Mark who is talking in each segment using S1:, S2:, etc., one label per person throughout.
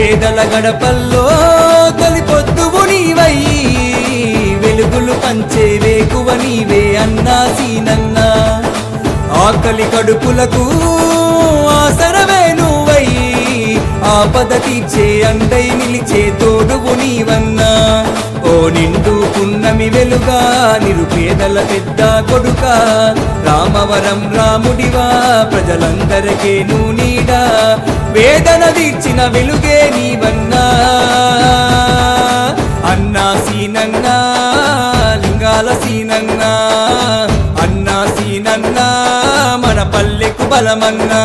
S1: పేదల గడపల్లో తొలి పొద్దువు నీవై వెలుగులు పంచే వేకువ నీవే అన్నా సీనన్నా ఆకలి కడుపులకు ఆసరవే నువ్వై ఆపద తీర్చే అండై నిలిచే తోడువు నీవన్నా ఓ నిండు పున్నమి వెలుగా నిరుపేదల పెద్ద కొడుక రామవరం రాముడివా ప్రజలందరికీ నువ్వు నీడా వేదన తీర్చిన వెలుగే నీవన్నా అన్నా సీనన్నా లింగాల సీనన్నా అన్నా సీనన్నా మన పల్లెకు బలమన్నా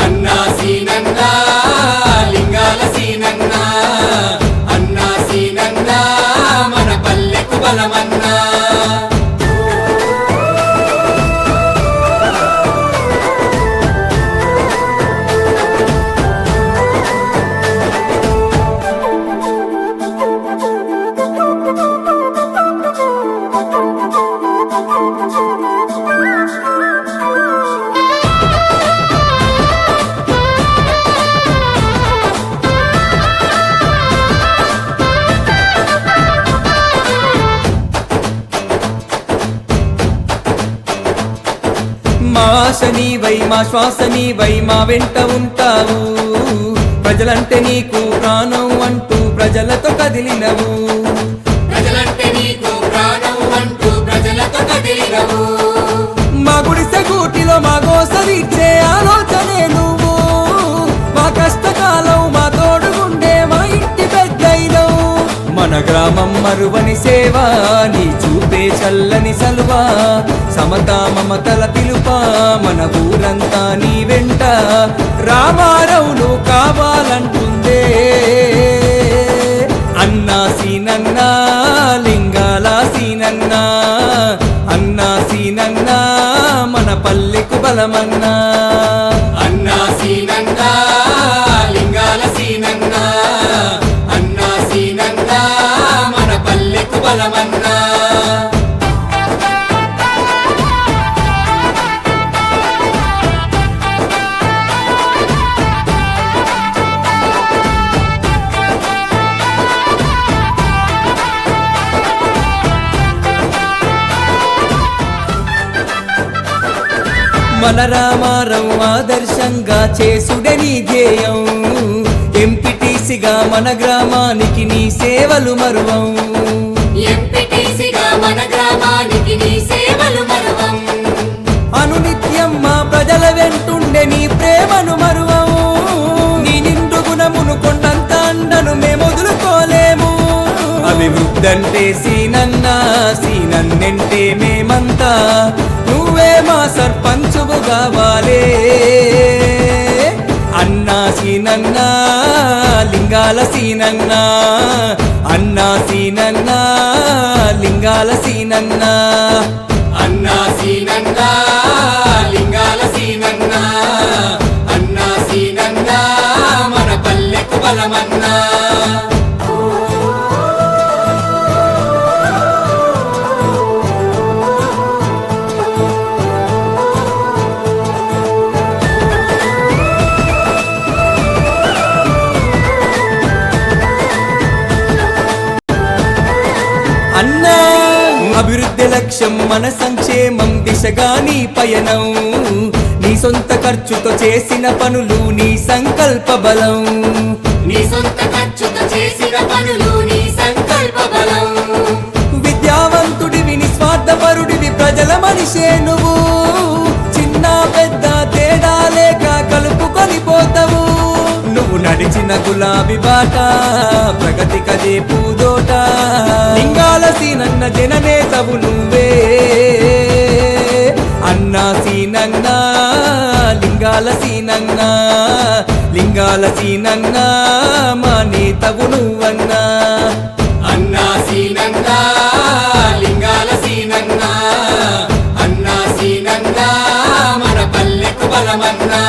S2: అన్నా సీనన్నా లింగాల సీనన్నా అన్నా సీనన్నా మన పల్లెకు బలమన్నా
S1: మా ఆశ నీవై మా శ్వాస నీవై మా వెంట ఉంటావు ప్రజలంటే నీకు ప్రాణం అంటూ ప్రజలతో కదిలినవు
S2: ప్రజలంటే నీకు ప్రాణం అంటూ ప్రజలతో కదిలినవు
S1: మా గుడిసె గూటిలో మా గోస తీర్చే ఆలోచనే నువ్వు మా కష్టకాలం మా తోడుగుండే మా ఇంటి పెద్దయినవు మన గ్రామం మరువని సేవ నీ చూపే చల్లని సలువా సమతా మమతల పిలుపా మన ఊరంతా నీ వెంట రామారావును కావాలంటుందే అన్నా సీనన్నా లింగాల సీనన్నా అన్నా సీనన్నా మన పల్లెకు బలమన్నా
S2: అన్నా సీనన్నా లింగాల సీనన్నా అన్నా సీనన్నా మన పల్లెకు బలమన్నా
S1: మన రామారం ఆదర్శంగా చేసుడే నీ ధ్యేయం ఎంపీటీసీగా మన గ్రామానికి నీ సేవలు మరువం
S2: ఎంపీటీసీగా మన గ్రామానికి నీ సేవలు మరువం
S1: అనునిత్యం మా ప్రజల వెంటుండే నీ ప్రేమను మరువం నీ నిండు గుణమును కొండంత అండను మేమొదులుకోలేము అభివృద్ధంటే సీనన్నా సీనన్నంటే మేమంతా నువ్వే మా సర్పంచువు కావాలే అన్నా సీనన్నా లింగాల సీనన్నా అన్నా సీనన్నా లింగాల సీనన్నా
S2: అన్నా సీనన్నా లింగాల సీనన్నా అన్నా సీనన్నా మన పల్లెకు బలమన్నా
S1: అన్నా అభివృద్ధి లక్ష్యం మన సంక్షేమం దిశగా నీ పయనం నీ సొంత ఖర్చుతో చేసిన పనులు నీ సంకల్ప బలం
S2: నీ సొంత ఖర్చుతో చేసిన పనులు నీ సంకల్ప బలం
S1: విద్యావంతుడివి నిస్వార్థపరుడివి ప్రజల మనిషే నువ్వు చిన్న పెద్ద తేడా లేక కలుపుకొని పోతావు నువ్వు నడిచిన గులాబీ బాట ప్రగతి కదే పూదోట లింగాల సీనన్న జననేతవు నువ్వే అన్నా సీనన్నా లింగాల సీనన్నా లింగాల సీనన్నా మా నేతవు నువ్వన్నా
S2: అన్నా సీనన్నా లింగాల సీనన్నా అన్నా సీనన్నా మన పల్లెకు బలమన్నా